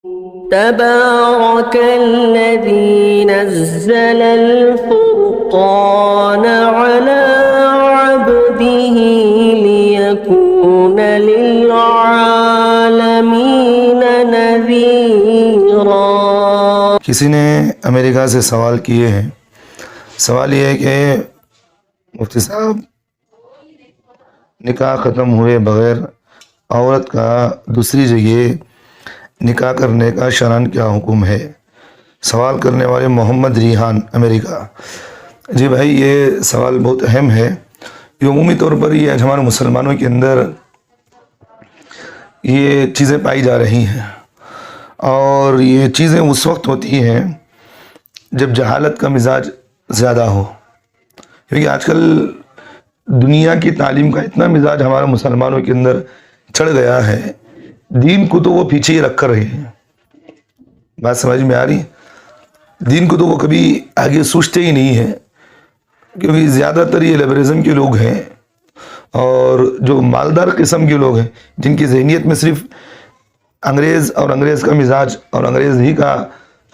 تبارك الذي نزل الفرقان على عبده ليكون للعالمين نذيرا۔ کسی نے امریکہ سے سوال کیے ہیں، سوال یہ ہے کہ مفتی صاحب نکاح ختم ہوئے بغیر عورت کا دوسری جگہ نکاح کرنے کا شرعاً کیا حکم ہے؟ سوال کرنے والے محمد ریحان، امریکہ۔ جی بھائی، یہ سوال بہت اہم ہے۔ یہ عمومی طور پر یہ ہمارے مسلمانوں کے اندر یہ چیزیں پائی جا رہی ہیں، اور یہ چیزیں اس وقت ہوتی ہیں جب جہالت کا مزاج زیادہ ہو، کیونکہ آج کل دنیا کی تعلیم کا اتنا مزاج ہمارے مسلمانوں کے اندر چڑھ گیا ہے، دین کو تو وہ پیچھے ہی رکھ کر رہے ہیں۔ بات سمجھ میں آ رہی ہے؟ دین کو تو وہ کبھی آگے سوچتے ہی نہیں ہیں، کیونکہ زیادہ تر یہ لبرزم کے لوگ ہیں، اور جو مالدار قسم کے لوگ ہیں جن کی ذہنیت میں صرف انگریز اور انگریز کا مزاج اور انگریز ہی کا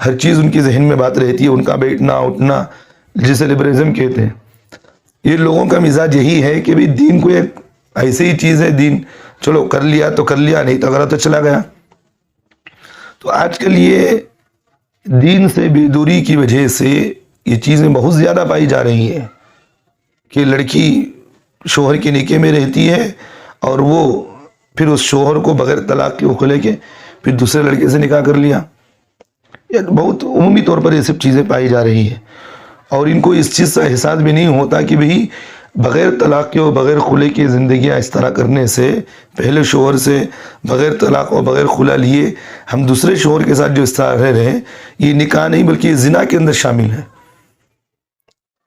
ہر چیز ان کی ذہن میں بات رہتی ہے، ان کا بیٹھنا اٹھنا، جسے لبرزم کہتے ہیں۔ یہ لوگوں کا مزاج یہی ہے کہ بھی دین کو ایک ایسی ہی چیز ہے، دین چلو کر لیا تو کر لیا، نہیں تو اگر تو چلا گیا۔ تو آج کل یہ دین سے بے دوری کی وجہ سے یہ چیزیں بہت زیادہ پائی جا رہی ہیں کہ لڑکی شوہر کے نکاح میں رہتی ہے، اور وہ پھر اس شوہر کو بغیر طلاق کے لے کے پھر دوسرے لڑکے سے نکاح کر لیا۔ یہ بہت عمومی طور پر یہ سب چیزیں پائی جا رہی ہیں، اور ان کو اس چیز کا احساس بھی نہیں ہوتا کہ بھئی بغیر طلاق کے اور بغیر خلع کی زندگیاں اس طرح کرنے سے، پہلے شوہر سے بغیر طلاق اور بغیر خلع لیے ہم دوسرے شوہر کے ساتھ جو اس طرح رہ رہے ہیں، یہ نکاح نہیں بلکہ یہ زنا کے اندر شامل ہے۔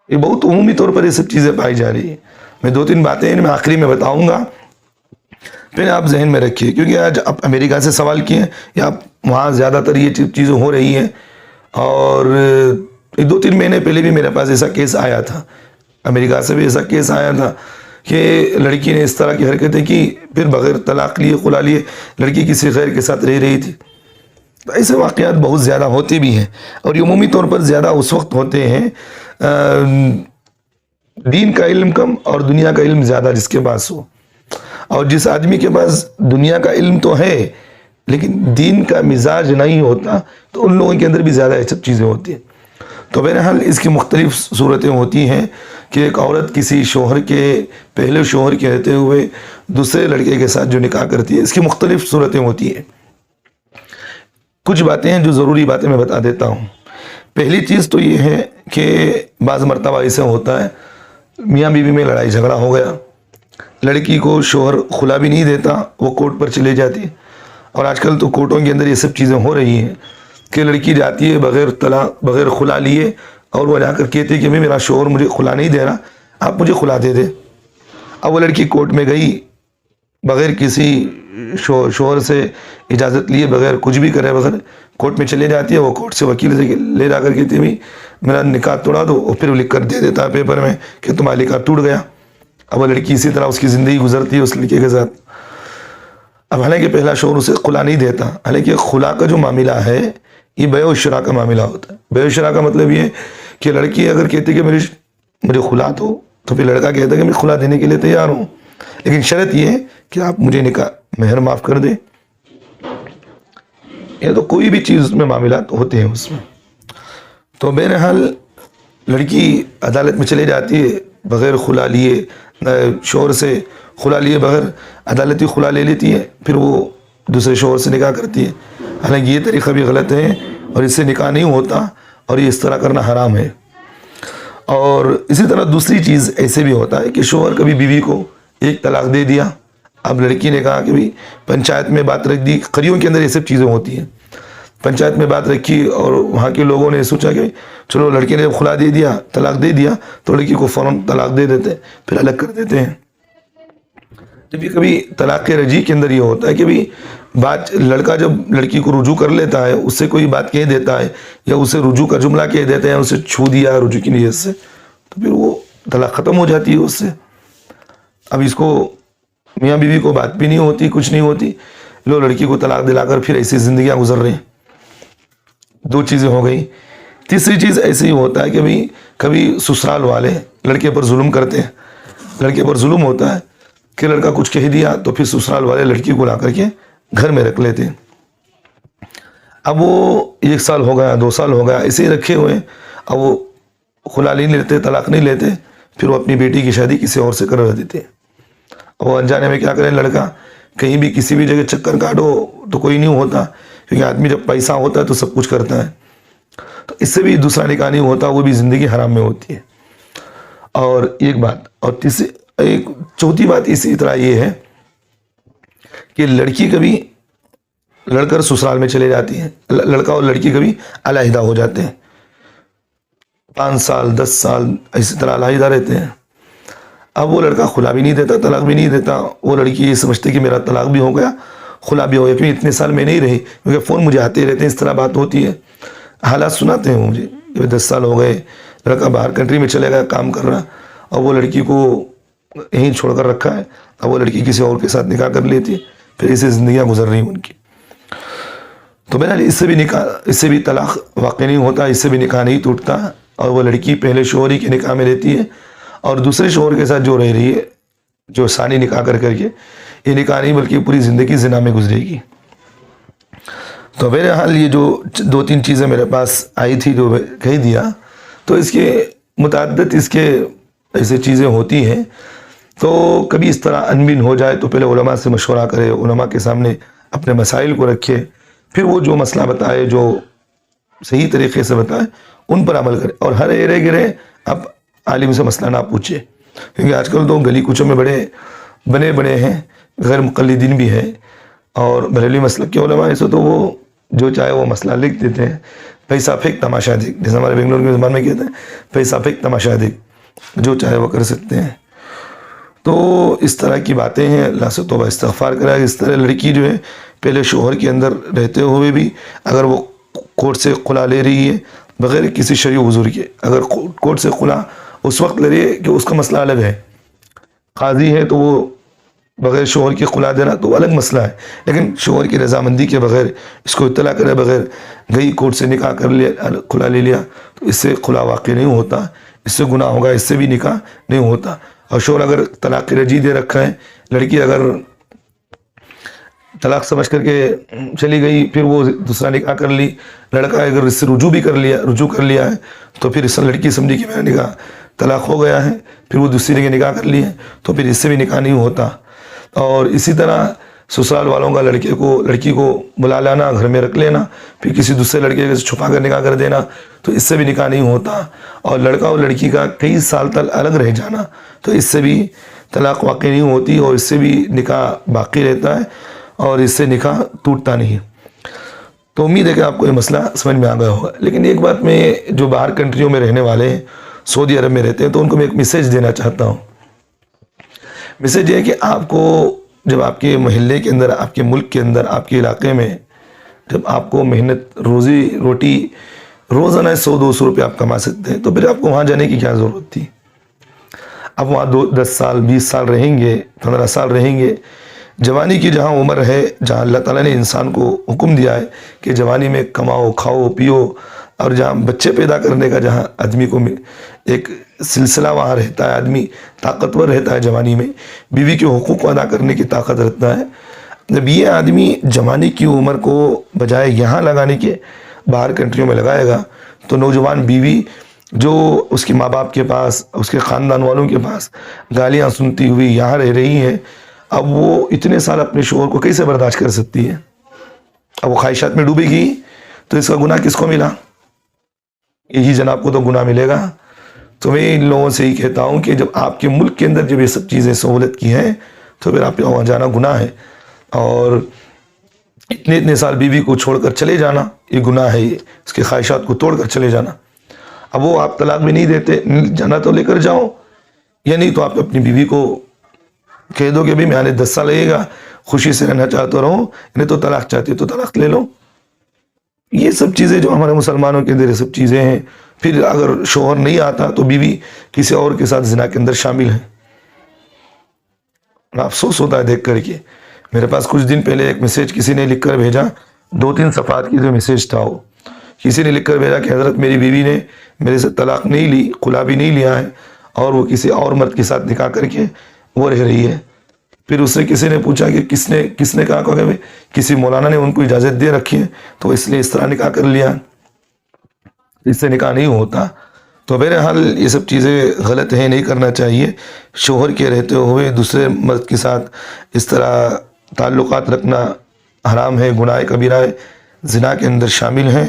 یہ بہت عمومی طور پر یہ سب چیزیں پائی جا رہی ہیں۔ میں 2-3 باتیں میں آخری میں بتاؤں گا، پھر آپ ذہن میں رکھیے، کیونکہ آج آپ امریکہ سے سوال کیے ہیں، یا وہاں زیادہ تر یہ چیزیں ہو رہی ہیں، اور 2-3 مہینے پہلے بھی میرے پاس ایسا کیس آیا تھا، امریکہ سے بھی ایسا کیس آیا تھا کہ لڑکی نے اس طرح کی حرکتیں کی، پھر بغیر طلاق لیے خلع لیے لڑکی کسی غیر کے ساتھ رہ رہی تھی۔ تو ایسے واقعات بہت زیادہ ہوتے بھی ہیں، اور یہ عمومی طور پر زیادہ اس وقت ہوتے ہیں دین کا علم کم اور دنیا کا علم زیادہ جس کے پاس ہو۔ اور جس آدمی کے پاس دنیا کا علم تو ہے لیکن دین کا مزاج نہیں ہوتا، تو ان لوگوں کے اندر بھی زیادہ یہ سب چیزیں ہوتی ہیں۔ تو بہرحال اس کی مختلف صورتیں ہوتی ہیں کہ ایک عورت کسی شوہر کے، پہلے شوہر کے رہتے ہوئے دوسرے لڑکے کے ساتھ جو نکاح کرتی ہے، اس کی مختلف صورتیں ہوتی ہیں۔ کچھ باتیں ہیں جو ضروری باتیں میں بتا دیتا ہوں۔ پہلی چیز تو یہ ہے کہ بعض مرتبہ ایسا ہوتا ہے میاں بیوی میں لڑائی جھگڑا ہو گیا، لڑکی کو شوہر خلع بھی نہیں دیتا، وہ کورٹ پر چلے جاتی ہے، اور آج کل تو کورٹوں کے اندر یہ سب چیزیں ہو رہی ہیں کہ لڑکی جاتی ہے بغیر طلاق بغیر خلع لیے، اور وہ جا کر کہتی ہے کہ میرا شوہر مجھے خلع نہیں دے رہا، آپ مجھے خلع دے دیں۔ اب وہ لڑکی کورٹ میں گئی بغیر کسی شوہر سے اجازت لیے، بغیر کچھ بھی کرے، بغیر کورٹ میں چلے جاتی ہے، وہ کورٹ سے وکیل سے لے جا کر کہتی ہے میرا نکاح توڑا دو، اور پھر وہ لکھ کر دے دیتا ہے پیپر میں کہ تمہارا نکاح ٹوٹ گیا۔ اب وہ لڑکی اسی طرح اس کی زندگی گزرتی ہے اس لڑکے کے ساتھ۔ اب حالانکہ پہلا شوہر اسے خلع نہیں دیتا، حالانکہ خلع کا جو معاملہ ہے یہ بیع و شراء کا معاملہ ہوتا ہے۔ بیع و شراء کا مطلب یہ ہے کہ لڑکی اگر کہتی ہے کہ مجھے خلع دو، تو پھر لڑکا کہتا ہے کہ میں خلع دینے کے لیے تیار ہوں، لیکن شرط یہ ہے کہ آپ مجھے نکاح مہر معاف کر دیں۔ یہ تو کوئی بھی چیز میں معاملات ہوتے ہیں اس میں۔ تو بہرحال لڑکی عدالت میں چلے جاتی ہے بغیر خلع لیے، شوہر سے خلع لیے بغیر عدالتی خلع لے لیتی ہے، پھر وہ دوسرے شوہر سے نکاح کرتی ہے۔ حالانکہ یہ طریقہ بھی غلط ہے، اور اس سے نکاح نہیں ہوتا، اور یہ اس طرح کرنا حرام ہے۔ اور اسی طرح دوسری چیز ایسے بھی ہوتا ہے کہ شوہر کبھی بیوی کو ایک طلاق دے دیا، اب لڑکی نے کہا کہ پنچایت میں بات رکھ دی، قریوں کے اندر یہ سب چیزیں ہوتی ہیں، پنچایت میں بات رکھی اور وہاں کے لوگوں نے سوچا کہ چلو لڑکے نے خلا دے دیا، طلاق دے دیا، تو لڑکی کو فوراً طلاق دے دیتے ہیں، پھر الگ کر دیتے ہیں۔ جب کبھی طلاق رجیع کے اندر یہ ہوتا ہے کہ بھی بات لڑکا جب لڑکی کو رجوع کر لیتا ہے، اس سے کوئی بات کہہ دیتا ہے یا اسے رجوع کا جملہ کہہ دیتے ہیں، اسے چھو دیا رجوع کی نیت سے، تو پھر وہ طلاق ختم ہو جاتی ہے اس سے۔ اب اس کو میاں بیوی کو بات بھی نہیں ہوتی، کچھ نہیں ہوتی، لو لڑکی کو طلاق دلا کر پھر ایسی زندگیاں گزر رہے ہیں۔ دو چیزیں ہو گئی. تیسری چیز ایسے ہی ہوتا ہے کہ کبھی سسرال والے لڑکے پر ظلم کرتے ہیں. لڑکے پر ظلم ہوتا ہے کہ لڑکا کچھ کہہ دیا تو پھر سسرال والے لڑکی کو لا کر کے گھر میں رکھ لیتے ہیں. اب وہ 1 سال ہو گیا 2 سال ہو گیا ایسے ہی رکھے ہوئے. اب وہ خلا نہیں لیتے, طلاق نہیں لیتے, پھر وہ اپنی بیٹی کی شادی کسی اور سے کروا دیتے. وہ انجانے میں کیا کرے لڑکا, کہیں بھی کسی بھی جگہ چکر کاٹو تو کوئی نہیں ہوتا, کیونکہ آدمی جب پیسہ ہوتا ہے تو سب کچھ کرتا ہے. تو اس سے بھی دوسرا نکاح نہیں ہوتا, وہ بھی زندگی حرام میں ہوتی ہے. اور ایک بات, اور ایک چوتھی بات اسی طرح یہ ہے کہ لڑکی کبھی لڑ کر سسرال میں چلے جاتی ہے, لڑکا اور لڑکی کبھی علیحدہ ہو جاتے ہیں. 5 سال 10 سال اسی طرح علیحدہ رہتے ہیں. اب وہ لڑکا خلا بھی نہیں دیتا, طلاق بھی نہیں دیتا. وہ لڑکی یہ سمجھتے کہ میرا طلاق بھی ہو گیا, خلا بھی ہو گیا, کیونکہ اتنے سال میں نہیں رہی, کیونکہ فون مجھے آتے رہتے ہیں, اس طرح بات ہوتی ہے. حالات سناتے ہیں مجھے کہ 10 سال ہو گئے, لڑکا باہر کنٹری میں چلے گیا کام کر رہا, اور وہ لڑکی کو یہیں چھوڑ کر رکھا ہے. اب وہ لڑکی کسی اور کے ساتھ نکاح کر لیتی ہے, پھر اسے زندگیاں گزر رہی ہیں ان کی. تو بہرحال اس سے بھی طلاق واقع نہیں ہوتا, اس سے بھی نکاح نہیں ٹوٹتا, اور وہ لڑکی پہلے شوہر کے نکاح میں رہتی ہے اور دوسرے شوہر کے ساتھ جو رہ رہی ہے, جو ثانی نکاح کر کے, یہ نکاح نہیں بلکہ پوری زندگی زنا میں گزرے گی. تو بہرحال یہ جو 2-3 چیزیں میرے پاس آئی تھی جو کہہ دیا, تو اس کے متعدد اس کے ایسے چیزیں ہوتی ہیں. تو کبھی اس طرح انبن ہو جائے تو پہلے علماء سے مشورہ کرے, علماء کے سامنے اپنے مسائل کو رکھے, پھر وہ جو مسئلہ بتائے, جو صحیح طریقے سے بتائے, ان پر عمل کرے. اور ہر ایرے گرے اب عالم سے مسئلہ نہ پوچھے, کیونکہ آج کل تو گلی کوچوں میں بڑے ہیں, غیر مقلدین بھی ہیں, اور بریلوی مسلک کے علماء ایسے تو وہ جو چاہے وہ مسئلہ لکھ دیتے ہیں. پیسہ پھینک تماشا دیکھ, جیسے ہمارے بنگلور کے زبان میں کہتے ہیں پیسہ پھینک تماشا دیکھ, جو چاہے وہ کر سکتے ہیں. تو اس طرح کی باتیں ہیں, اللہ سے توبہ استغفار کرا. اس طرح لڑکی جو ہے پہلے شوہر کے اندر رہتے ہوئے بھی اگر وہ کورٹ سے خلا لے رہی ہے بغیر کسی شرعی عذر کے, اگر کورٹ سے خلا اس وقت لے رہی ہے کہ اس کا مسئلہ الگ ہے, قاضی ہے تو وہ بغیر شوہر کی خلا دینا تو الگ مسئلہ ہے, لیکن شوہر کی رضامندی کے بغیر, اس کو اطلاع کرے بغیر گئی کورٹ سے نکاح کر لیا, خلا لے لیا, تو اس سے خلا واقع نہیں ہوتا, اس سے گناہ ہوگا, اس سے بھی نکاح نہیں ہوتا. اور شوہر اگر طلاق کی رجی دے رکھا ہے, لڑکی اگر طلاق سمجھ کر کے چلی گئی, پھر وہ دوسرا نکاح کر لی, لڑکا اگر اس سے رجوع کر لیا ہے, تو پھر اس لڑکی سمجھی کہ میرا نکاح طلاق ہو گیا ہے, پھر وہ دوسری جگہ نکاح کر لی ہے, تو پھر اس سے بھی نکاح نہیں ہوتا. اور اسی طرح سسرال والوں کا لڑکی کو بلا لانا, گھر میں رکھ لینا, پھر کسی دوسرے لڑکے سے چھپا کر نکاح کر دینا, تو اس سے بھی نکاح نہیں ہوتا. اور لڑکا اور لڑکی کا کئی سال تک الگ رہ جانا, تو اس سے بھی طلاق واقع نہیں ہوتی, اور اس سے بھی نکاح باقی رہتا ہے, اور اس سے نکاح ٹوٹتا نہیں. تو امید ہے کہ آپ کو یہ مسئلہ سمجھ میں آ گیا ہوگا. لیکن ایک بات میں, جو باہر کنٹریوں میں رہنے والے ہیں, سعودی عرب میں رہتے ہیں, تو ان کو میں ایک میسیج دینا چاہتا ہوں. میسیج یہ ہے کہ آپ کو جب آپ کے محلے کے اندر, آپ کے ملک کے اندر, آپ کے علاقے میں جب آپ کو محنت روٹی روزانہ 100-200 روپے آپ کما سکتے ہیں, تو پھر آپ کو وہاں جانے کی کیا ضرورت تھی. اب وہاں 10 سال 20 سال رہیں گے, 15 سال رہیں گے. جوانی کی جہاں عمر ہے, جہاں اللہ تعالیٰ نے انسان کو حکم دیا ہے کہ جوانی میں کماؤ, کھاؤ, پیو, اور جہاں بچے پیدا کرنے کا جہاں آدمی کو ایک سلسلہ وہاں رہتا ہے, آدمی طاقتور رہتا ہے جوانی میں, بیوی کے حقوق کو ادا کرنے کی طاقت رکھتا ہے. جب یہ آدمی جوانی کی عمر کو بجائے یہاں لگانے کے باہر کنٹریوں میں لگائے گا, تو نوجوان بیوی جو اس کے ماں باپ کے پاس, اس کے خاندان والوں کے پاس گالیاں سنتی ہوئی یہاں رہ رہی ہے, اب وہ اتنے سال اپنے شوہر کو کیسے برداشت کر سکتی ہے. اب وہ خواہشات میں ڈوبے گی, تو اس کا گناہ کس کو ملا؟ یہی جناب کو تو گناہ ملے گا. تو میں ان لوگوں سے ہی کہتا ہوں کہ جب آپ کے ملک کے اندر جب یہ سب چیزیں سہولت کی ہیں, تو پھر آپ کے وہاں جانا گناہ ہے, اور اتنے سال بیوی کو چھوڑ کر چلے جانا یہ گناہ ہے, اس کے خواہشات کو توڑ کر چلے جانا. اب وہ آپ طلاق بھی نہیں دیتے, جانا تو لے کر جاؤ, یا نہیں تو آپ اپنی بیوی کو کہہ دو کہ بھی میں آنے 10 سال لگے گا, خوشی سے رہنا چاہتا رہو, نہیں تو طلاق چاہتی تو طلاق لے لو. یہ سب چیزیں جو ہمارے مسلمانوں کے اندر یہ سب چیزیں ہیں. پھر اگر شوہر نہیں آتا تو بیوی کسی اور کے ساتھ زنا کے اندر شامل ہے. افسوس ہوتا ہے دیکھ کر کے. میرے پاس کچھ دن پہلے ایک میسیج کسی نے لکھ کر بھیجا, 2-3 صفحات کی جو میسیج تھا وہ, کسی نے لکھ کر بھیجا کہ حضرت میری بیوی نے میرے سے طلاق نہیں لی، خلا بھی نہیں لیا ہے، اور وہ کسی اور مرد کے ساتھ نکاح کر کے وہ رہ رہی ہے۔ پھر اس سے کسی نے پوچھا کہ کس نے کہا کہ کسی مولانا نے ان کو اجازت دے رکھی ہے تو اس لیے اس طرح نکاح کر لیا، اس سے نکاح نہیں ہوتا۔ تو بہرحال یہ سب چیزیں غلط ہیں، نہیں کرنا چاہیے۔ شوہر کے رہتے ہوئے دوسرے مرد کے ساتھ اس طرح تعلقات رکھنا حرام ہے، گناہ کبیرہ ہے، زنا کے اندر شامل ہیں،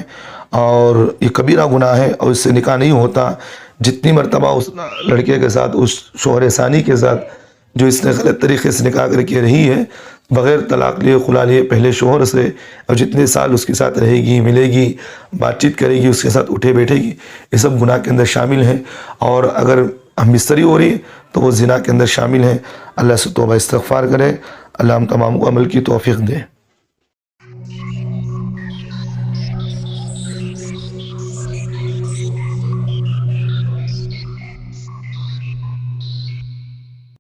اور یہ کبیرہ گناہ ہے اور اس سے نکاح نہیں ہوتا۔ جتنی مرتبہ اس لڑکے کے ساتھ، اس شوہر ثانی کے ساتھ جو اس نے غلط طریقے سے نکاح کر کے رہی ہے، بغیر طلاق لیے، خلا لیے، پہلے شوہر سے، اور جتنے سال اس کے ساتھ رہے گی، ملے گی، بات چیت کرے گی، اس کے ساتھ اٹھے بیٹھے گی، یہ سب گناہ کے اندر شامل ہیں۔ اور اگر ہم بستری ہو رہی ہے تو وہ زنا کے اندر شامل ہیں۔ اللہ سے توبہ استغفار کرے، اللہ ہم تمام کو عمل کی توفیق دے۔